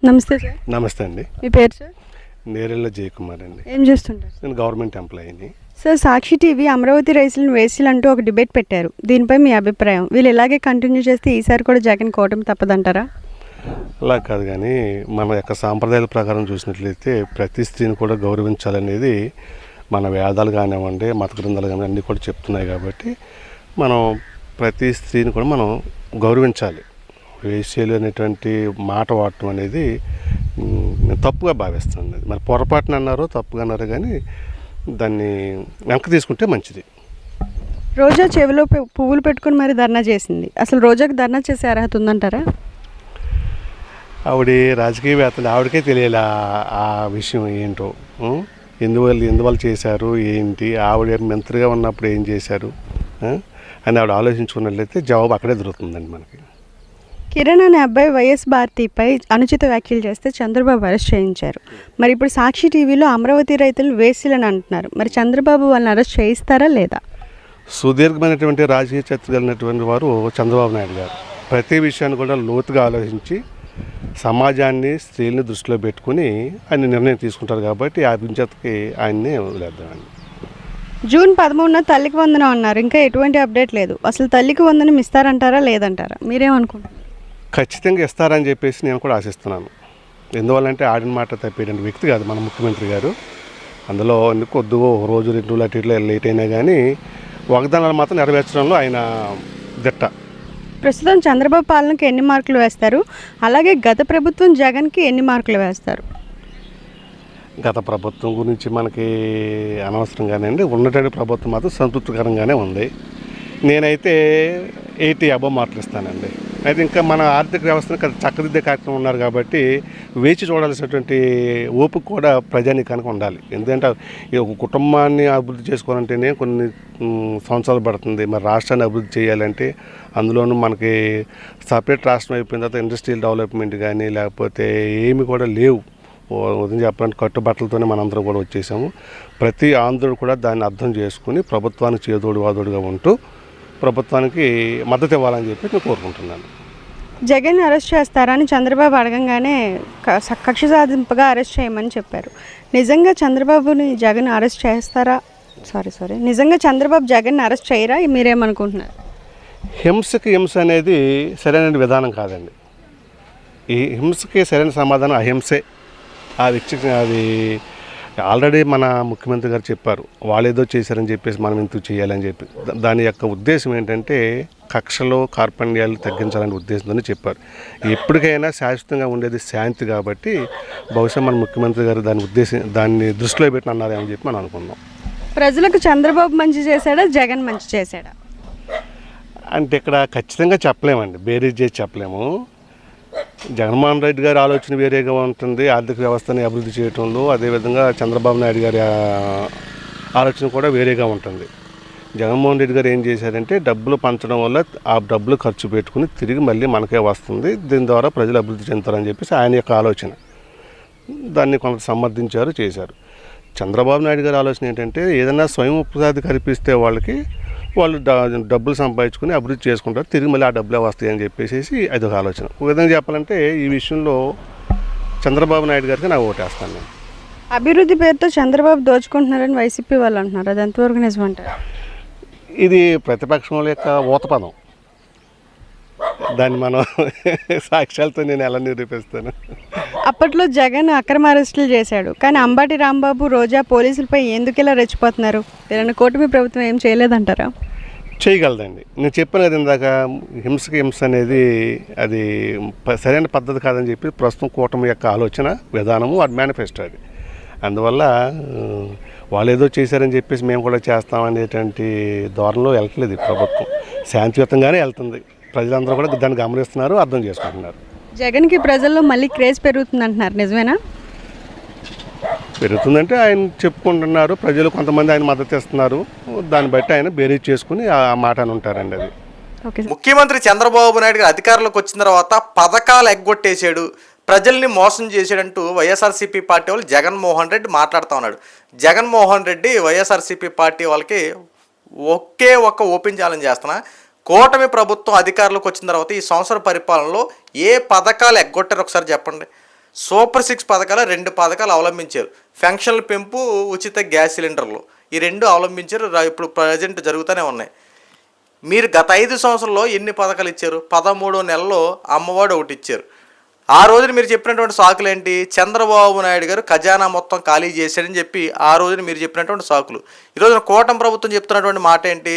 నమస్తే సార్. నమస్తే అండి. మీ పేరు సార్? నేరెళ్ళ జయకుమార్ అండి. ఏం చేస్తుంటారు? నేను గవర్నమెంట్ ఎంప్లాయీని. సార్, సాక్షి టీవీ అమరావతి రైతులను వేసిలు అంటూ ఒక డిబేట్ పెట్టారు. దీనిపై మీ అభిప్రాయం? వీళ్ళు ఇలాగే కంటిన్యూ చేస్తే ఈసారి కూడా జగన్ కోవడం తప్పదంటారా? అలా కాదు, కానీ మన యొక్క సాంప్రదాయాల ప్రకారం చూసినట్లయితే ప్రతి స్త్రీని కూడా గౌరవించాలనేది మన వేదాలు కానివ్వండి, మత గ్రంథాలు కానీ అన్నీ కూడా చెప్తున్నాయి. కాబట్టి మనం ప్రతి స్త్రీని కూడా మనం గౌరవించాలి. వేశ్యలు అనేటువంటి మాట వాడటం అనేది నేను తప్పుగా భావిస్తాను. మరి పొరపాటున అన్నారో తప్పుగా అన్నారో కానీ దాన్ని వెనక్కి తీసుకుంటే మంచిది. రోజా చెవిలో పువ్వులు పెట్టుకుని మరి ధర్నా చేసింది. అసలు రోజాకి ధర్నా చేసే అర్హత ఉందంటారా? ఆవిడ రాజకీయవేత్తలు, ఆవిడకే తెలియాలి ఆ విషయం ఏంటో, ఎందువల్ల చేశారు ఏంటి, ఆవిడ మంత్రిగా ఉన్నప్పుడు ఏం చేశారు అని ఆవిడ ఆలోచించుకున్నట్లయితే జవాబు అక్కడే దొరుకుతుందండి మనకి. కిరణ్ అనే అబ్బాయి వైఎస్ భారతిపై అనుచిత వ్యాఖ్యలు చేస్తే చంద్రబాబు అరెస్ట్ చేయించారు. మరి ఇప్పుడు సాక్షి టీవీలో అమరావతి రైతులు వేసిలని అంటున్నారు. మరి చంద్రబాబు వాళ్ళని అరెస్ట్ చేయిస్తారా లేదా? సుదీర్ఘమైనటువంటి రాజకీయ చరిత్ర కలిగినటువంటి వారు చంద్రబాబు నాయుడు గారు. ప్రతి విషయాన్ని కూడా లోతుగా ఆలోచించి సమాజాన్ని, స్త్రీలని దృష్టిలో పెట్టుకుని ఆయన నిర్ణయం తీసుకుంటారు. కాబట్టి ఆ వించతకి ఆయన్నే వదిలేద్దామండి. జూన్ 13న తల్లికి వందనం అన్నారు. ఇంకా ఎటువంటి అప్డేట్ లేదు. అసలు తల్లికి వందనం ఇస్తారంటారా లేదంటారా? మీరేమనుకుంటారు? ఖచ్చితంగా ఇస్తారని చెప్పేసి నేను కూడా ఆశిస్తున్నాను. ఎందువల్లంటే ఆడిన మాట తప్పేటువంటి వ్యక్తి కాదు మన ముఖ్యమంత్రి గారు. అందులో కొద్దిగా ఒక రోజు 2 రోజులు అటు ఇట్లా లేట్ అయినా కానీ వాగ్దానాలు మాత్రం నెరవేర్చడంలో ఆయన దిట్ట. ప్రస్తుతం చంద్రబాబు పాలనకి ఎన్ని మార్కులు వేస్తారు? అలాగే గత ప్రభుత్వం జగన్కి ఎన్ని మార్కులు వేస్తారు? గత ప్రభుత్వం గురించి మనకి అనవసరంగానే అండి. ఉన్నటువంటి ప్రభుత్వం మాత్రం సంతృప్తికరంగానే ఉంది. నేనైతే 80 అబవ్ మార్కులు ఇస్తానండి. అయితే ఇంకా మన ఆర్థిక వ్యవస్థను చక్కదిద్దే కార్యక్రమం ఉన్నారు కాబట్టి వేచి చూడాల్సినటువంటి ఓపిక కూడా ప్రజానీకానికి ఉండాలి. ఎందుకంటే ఒక కుటుంబాన్ని అభివృద్ధి చేసుకోవాలంటేనే కొన్ని సంవత్సరాలు పడుతుంది. మరి రాష్ట్రాన్ని అభివృద్ధి చేయాలంటే అందులోనూ మనకి సపరేట్ రాష్ట్రం అయిపోయిన తర్వాత ఇండస్ట్రియల్ డెవలప్మెంట్ కానీ లేకపోతే ఏమి కూడా లేవు. ఉదయం చెప్పాలంటే కట్టుబట్టలతోనే మనందరం కూడా వచ్చేసాము. ప్రతి ఆంధ్రుడు కూడా దాన్ని అర్థం చేసుకుని ప్రభుత్వానికి చేదోడు వాదోడుగా ఉంటూ ప్రభుత్వానికి మద్దతు ఇవ్వాలని చెప్పి నేను కోరుకుంటున్నాను. జగన్ అరెస్ట్ చేస్తారని చంద్రబాబు అడగంగానే కక్ష సాధింపుగా అరెస్ట్ చేయమని చెప్పారు. నిజంగా చంద్రబాబుని జగన్ అరెస్ట్ చేస్తారా? నిజంగా చంద్రబాబు జగన్ అరెస్ట్ చేయరా? మీరేమనుకుంటున్నారు? హింసకి హింస అనేది సరైన విధానం కాదండి. ఈ హింసకి సరైన సమాధానం అహింసే. ఆ వ్యక్తికి అది ఆల్రెడీ మన ముఖ్యమంత్రి గారు చెప్పారు. వాళ్ళు ఏదో చేశారని చెప్పేసి మనం ఎందుకు చేయాలని చెప్పి. దాని యొక్క ఉద్దేశం ఏంటంటే కక్షలో కార్పణ్యాలు తగ్గించాలనే ఉద్దేశంతోనే చెప్పారు. ఎప్పటికైనా శాశ్వతంగా ఉండేది శాంతి. కాబట్టి బహుశా మన ముఖ్యమంత్రి గారు దాన్ని దృష్టిలో పెట్టి అన్నారేమని చెప్పి మనం అనుకుందాం. ప్రజలకు చంద్రబాబు మంచి చేశాడా, జగన్ మంచి చేశాడా అంటే ఇక్కడ ఖచ్చితంగా చెప్పలేమండి, బేరీజ్ చేసి చెప్పలేము. జగన్మోహన్ రెడ్డి గారి ఆలోచన వేరేగా ఉంటుంది ఆర్థిక వ్యవస్థని అభివృద్ధి చేయడంలో. అదేవిధంగా చంద్రబాబు నాయుడు గారి ఆలోచన కూడా వేరేగా ఉంటుంది. జగన్మోహన్ రెడ్డి గారు ఏం చేశారంటే డబ్బులు పంచడం వల్ల ఆ డబ్బులు ఖర్చు పెట్టుకుని తిరిగి మళ్ళీ మనకే వస్తుంది, దీని ద్వారా ప్రజలు అభివృద్ధి చెందుతారని చెప్పేసి ఆయన యొక్క ఆలోచన. దాన్ని కొంత సమర్థించారు, చేశారు. చంద్రబాబు నాయుడు గారి ఆలోచన ఏంటంటే ఏదైనా స్వయం ఉపాధి కల్పిస్తే వాళ్ళు డబ్బులు సంపాదించుకుని అభివృద్ధి చేసుకుంటారు, తిరిగి మళ్ళీ ఆ డబ్బులే వస్తాయి అని చెప్పేసి అదొక ఆలోచన. ఒక విధంగా చెప్పాలంటే ఈ విషయంలో చంద్రబాబు నాయుడు గారికి నాకు ఓటేస్తాను నేను. అభివృద్ధి పేరుతో చంద్రబాబు దోచుకుంటున్నారని వైసీపీ వాళ్ళు అంటున్నారు. అది ఎంతవరకు నిజమంటారు? ఇది ప్రతిపక్షం యొక్క ఊతపదం. దాన్ని మనం సాక్ష్యాలతో నేను ఎలా నిరూపిస్తాను? అప్పట్లో జగన్ అక్రమ అరెస్టులు చేశాడు, కానీ అంబటి రాంబాబు, రోజా పోలీసులపై ఎందుకు ఇలా రెచ్చిపోతున్నారు? వీళ్ళని కూటమి ప్రభుత్వం ఏం చేయలేదంటారా? చేయగలదండి. నేను చెప్పాను కదా ఇందాక, హింసకి హింస అనేది అది సరైన పద్ధతి కాదని చెప్పి ప్రస్తుతం కూటమి యొక్క ఆలోచన విధానము, అది మేనిఫెస్టో అది. అందువల్ల వాళ్ళు ఏదో చేశారని చెప్పేసి మేము కూడా చేస్తామనేటువంటి ధోరణిలో వెళ్ళట్లేదు ఈ ప్రభుత్వం. శాంతియుతంగానే వెళ్తుంది. ప్రజలందరూ కూడా దాన్ని గమనిస్తున్నారు, అర్థం చేసుకుంటున్నారు. జగన్కి ప్రజల్లో మళ్ళీ క్రేజ్ పెరుగుతుంది అంటున్నారు, నిజమేనా? పెరుగుతుందంటే ఆయన చెప్పుకుంటున్నారు, ప్రజలు కొంతమంది ఆయన మద్దతు ఇస్తున్నారు. దాన్ని బట్టి ఆయన బేరీజ్ చేసుకుని ఆ మాట అని ఉంటారండి. అది ముఖ్యమంత్రి చంద్రబాబు నాయుడు గారు అధికారంలోకి వచ్చిన తర్వాత పథకాలు ఎగ్గొట్టేశాడు, ప్రజల్ని మోసం చేశాడంటూ వైఎస్ఆర్సీపీ పార్టీ వాళ్ళు జగన్మోహన్ రెడ్డి మాట్లాడుతూ ఉన్నాడు. జగన్మోహన్ రెడ్డి వైఎస్ఆర్సీపీ పార్టీ వాళ్ళకి ఒకే ఒక్క ఓపెన్ ఛాలెంజ్ చేస్తున్నా, కూటమి ప్రభుత్వం అధికారంలోకి వచ్చిన తర్వాత ఈ సంవత్సర పరిపాలనలో ఏ పథకాలు ఎగ్గొట్టారు ఒకసారి చెప్పండి. సూపర్ 6 పథకాలు 2 పథకాలు అవలంబించారు. పెన్షన్ల పెంపు, ఉచిత గ్యాస్ సిలిండర్లు, ఈ 2 అవలంబించారు. ఇప్పుడు ప్రజెంట్ జరుగుతూనే ఉన్నాయి. మీరు గత 5 సంవత్సరాల్లో ఎన్ని పథకాలు ఇచ్చారు? 13 నెలల్లో అమ్మఒడి ఒకటి ఇచ్చారు. ఆ రోజున మీరు చెప్పినటువంటి సాకులు ఏంటి? చంద్రబాబు నాయుడు గారు ఖజానా మొత్తం ఖాళీ చేశారని చెప్పి ఆ రోజున మీరు చెప్పినటువంటి సాకులు. ఈరోజున కూటమి ప్రభుత్వం చెప్తున్నటువంటి మాట ఏంటి?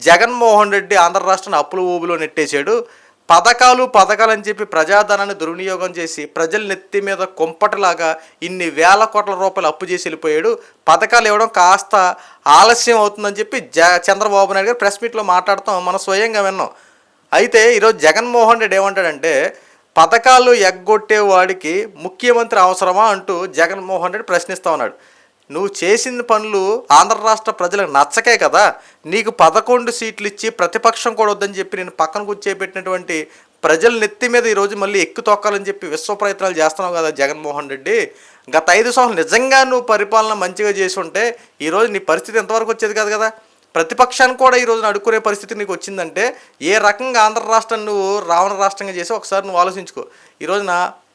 జగన్మోహన్ రెడ్డి ఆంధ్ర రాష్ట్రాన్ని అప్పుల ఊబిలో నెట్టేశాడు. పథకాలు అని చెప్పి ప్రజాధనాన్ని దుర్వినియోగం చేసి ప్రజల నెత్తి మీద కుంపటిలాగా ఇన్ని వేల కోట్ల రూపాయలు అప్పు చేసి వెళ్ళిపోయాడు. పథకాలు ఇవ్వడం కాస్త ఆలస్యం అవుతుందని చెప్పి చంద్రబాబు నాయుడు గారు ప్రెస్ మీట్లో మాట్లాడతాం మనం స్వయంగా విన్నాం. అయితే ఈరోజు జగన్మోహన్ రెడ్డి ఏమంటాడంటే, పథకాలు ఎగ్గొట్టే వాడికి ముఖ్యమంత్రి అవసరమా అంటూ జగన్మోహన్ రెడ్డి ప్రశ్నిస్తూ ఉన్నాడు. నువ్వు చేసిన పనులు ఆంధ్ర రాష్ట్ర ప్రజలకు నచ్చకే కదా నీకు 11 సీట్లు ఇచ్చి ప్రతిపక్షం కూడా వద్దని చెప్పి నేను పక్కన కూర్చోబెట్టినటువంటి ప్రజల నెత్తి మీద ఈరోజు మళ్ళీ ఎక్కు తొక్కాలని చెప్పి విశ్వ ప్రయత్నాలు చేస్తున్నావు కదా జగన్మోహన్ రెడ్డి. గత 5 సంవత్సరాలు నిజంగా నువ్వు పరిపాలన మంచిగా చేసి ఉంటే ఈరోజు నీ పరిస్థితి ఎంతవరకు వచ్చేది కాదు కదా. ప్రతిపక్షాన్ని కూడా ఈరోజు అడుక్కునే పరిస్థితి నీకు వచ్చిందంటే ఏ రకంగా ఆంధ్ర రాష్ట్రాన్ని నువ్వు రావణ రాష్ట్రంగా చేసి ఒకసారి నువ్వు ఆలోచించుకో. ఈరోజున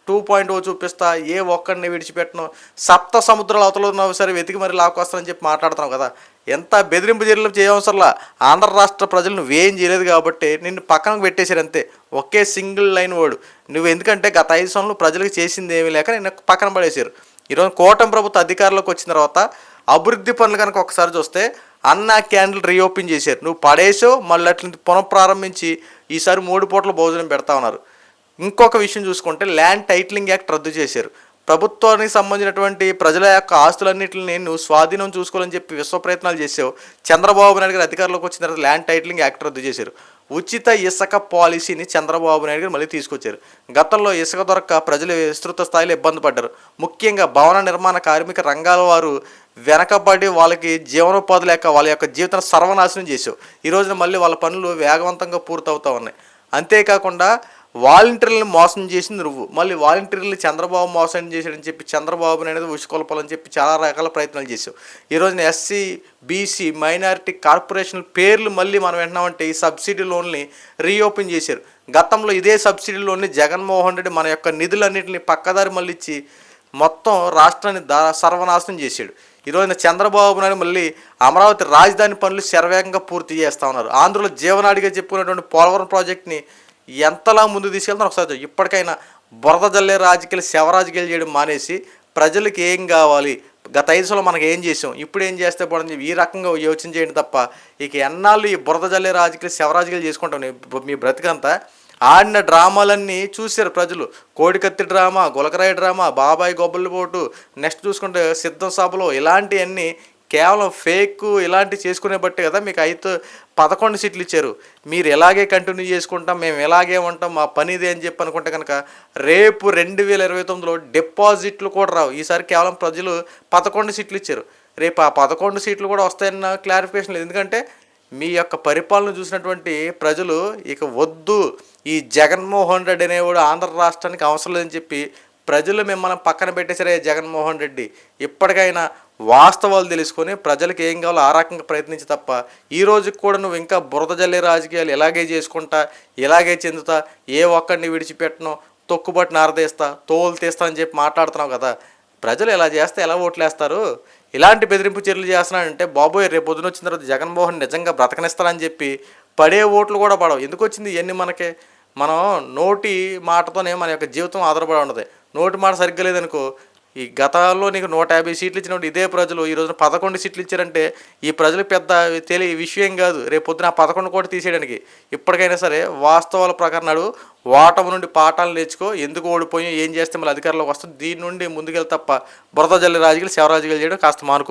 2.0 చూపిస్తా, ఏ ఒక్కడిని విడిచిపెట్టను, 7 సముద్రాల అవతల ఉన్నావు సరే వెతికి మరి లాక్కొస్తానని చెప్పి మాట్లాడుతున్నావు కదా. ఎంత బెదిరింపు చర్యలు చేయవసరంలా. ఆంధ్ర రాష్ట్ర ప్రజలు నువ్వేం చేయలేదు కాబట్టి నిన్ను పక్కనకు పెట్టేశారు అంతే. ఒకే సింగిల్ లైన్ వర్డ్ నువ్వు. ఎందుకంటే గత 5 సంవత్సరాలు ప్రజలకు చేసింది ఏమీ లేక నిన్ను పక్కన పడేశారు. ఈరోజు కూటమి ప్రభుత్వ అధికారంలోకి వచ్చిన తర్వాత అభివృద్ధి పనులు కనుక ఒకసారి చూస్తే అన్నా క్యాండిల్ రీఓపెన్ చేశారు. నువ్వు పడేసో మళ్ళీ అట్లా పునఃప్రారంభించి ఈసారి 3 పూటల భోజనం పెడతా ఉన్నారు. ఇంకొక విషయం చూసుకుంటే ల్యాండ్ టైటిలింగ్ యాక్ట్ రద్దు చేశారు. ప్రభుత్వానికి సంబంధించినటువంటి ప్రజల యొక్క ఆస్తులన్నింటిని నువ్వు స్వాధీనం చూసుకోవాలని చెప్పి విశ్వ ప్రయత్నాలు చేసావు. చంద్రబాబు నాయుడు గారు అధికారంలోకి వచ్చిన తర్వాత ల్యాండ్ టైటిలింగ్ యాక్ట్ రద్దు చేశారు. ఉచిత ఇసుక పాలసీని చంద్రబాబు నాయుడు గారు మళ్ళీ తీసుకొచ్చారు. గతంలో ఇసుక దొరక్క ప్రజలు విస్తృత స్థాయిలో ఇబ్బంది పడ్డారు. ముఖ్యంగా భవన నిర్మాణ కార్మిక రంగాల వారు వెనకబడి వాళ్ళకి జీవనోపాధి లేక వాళ్ళ యొక్క జీవితాన్ని సర్వనాశనం చేసావు. ఈ రోజున మళ్ళీ వాళ్ళ పనులు వేగవంతంగా పూర్తవుతూ ఉన్నాయి. అంతేకాకుండా వాలంటీర్లను మోసం చేసింది నువ్వు. మళ్ళీ వాలంటీర్లు చంద్రబాబు మోసం చేశాడని చెప్పి చంద్రబాబు అనేది ఉసుకొల్పాలని చెప్పి చాలా రకాల ప్రయత్నాలు చేసావు. ఈరోజున ఎస్సీ, బీసీ, మైనారిటీ కార్పొరేషన్ల పేర్లు మళ్ళీ మనం వింటున్నామంటే ఈ సబ్సిడీ లోన్లని రీఓపెన్ చేశారు. గతంలో ఇదే సబ్సిడీ లోన్ని జగన్మోహన్ రెడ్డి మన యొక్క నిధులన్నింటినీ పక్కదారి మళ్ళీ ఇచ్చి మొత్తం రాష్ట్రాన్ని సర్వనాశనం చేశాడు. ఈరోజున చంద్రబాబు నాయుడు మళ్ళీ అమరావతి రాజధాని పనులు శరవేగంగా పూర్తి చేస్తూ ఉన్నారు. ఆంధ్రలో జీవనాడిగా చెప్పుకున్నటువంటి పోలవరం ప్రాజెక్ట్ని ఎంతలా ముందు తీసుకెళ్తారు ఒకసారి. ఇప్పటికైనా బురద జల్లే రాజకీయాలు శవరాజకీయాలు చేయడం మానేసి ప్రజలకు ఏం కావాలి, గత 5 సంవత్సరాలు మనకు ఏం చేసాం, ఇప్పుడు ఏం చేస్తే పోవడం ఈ రకంగా యోచన చేయండి తప్ప ఇక ఎన్నాళ్ళు ఈ బురద జల్లే రాజకీయాలు శవరాజకీయాలు చేసుకుంటాం. మీ బ్రతికంతా ఆడిన డ్రామాలన్నీ చూశారు ప్రజలు. కోడికత్తి డ్రామా, గులకరాయి డ్రామా, బాబాయ్ గొబ్బలు పోటు, నెక్స్ట్ చూసుకుంటే సిద్ధం సభలో ఇలాంటివన్నీ కేవలం ఫేక్ ఇలాంటివి చేసుకునే బట్టే కదా మీకు 11 సీట్లు ఇచ్చారు. మీరు ఎలాగే కంటిన్యూ చేసుకుంటాం, మేము ఎలాగే ఉంటాం, మా పని ఇదే అని చెప్పి అనుకుంటే కనుక రేపు 2029లో డిపాజిట్లు కూడా రావు. ఈసారి కేవలం ప్రజలు 11 సీట్లు ఇచ్చారు. రేపు ఆ 11 సీట్లు కూడా వస్తాయన్న క్లారిఫికేషన్ లేదు. ఎందుకంటే మీ యొక్క పరిపాలన చూసినటువంటి ప్రజలు ఇక వద్దు, ఈ జగన్మోహన్ రెడ్డి అనేవాడు ఆంధ్ర రాష్ట్రానికి అవసరం లేదని చెప్పి ప్రజలు మిమ్మల్ని పక్కన పెట్టేసరే. జగన్మోహన్ రెడ్డి ఇప్పటికైనా వాస్తవాలు తెలుసుకొని ప్రజలకు ఏం కావాలో ఆ రకంగా ప్రయత్నించి తప్ప ఈ రోజుకి కూడా నువ్వు ఇంకా బురద జల్లే రాజకీయాలు ఇలాగే చేసుకుంటా, ఇలాగే చెందుతా, ఏ ఒక్కడిని విడిచిపెట్టను, తొక్కుబట్టి నారదేస్తా, తోలు తీస్తా అని చెప్పి మాట్లాడుతున్నావు కదా. ప్రజలు ఇలా చేస్తే ఎలా ఓట్లేస్తారు? ఇలాంటి బెదిరింపు చర్యలు చేస్తున్నాడంటే బాబోయ్ రేపు పొద్దున వచ్చిన తర్వాత జగన్మోహన్ నిజంగా బ్రతకనిస్తారని చెప్పి పడే ఓట్లు కూడా పడవు. ఎందుకు వచ్చింది ఇవన్నీ మనకే? మనం నోటి మాటతోనే మన యొక్క జీవితం ఆధారపడి ఉన్నది. నోటి మాట సరిగ్గా లేదనుకో, ఈ గతంలో నీకు 150 సీట్లు ఇచ్చినప్పుడు ఇదే ప్రజలు ఈ రోజున 11 సీట్లు ఇచ్చారంటే ఈ ప్రజలకు పెద్ద విషయం కాదు. రేపు పొద్దున 11 కూడా తీసేయడానికి. ఇప్పటికైనా సరే వాస్తవాల ప్రకారం నాడు ఓటమి నుండి పాఠాలు నేర్చుకో. ఎందుకు ఓడిపోయి ఏం చేస్తే మళ్ళీ అధికారంలోకి వస్తుంది, దీని నుండి ముందుకెళ్ళి తప్ప బురద జల్లి రాజకీయాలు శవరాజకీయాలు చేయడం కాస్త మానుకో.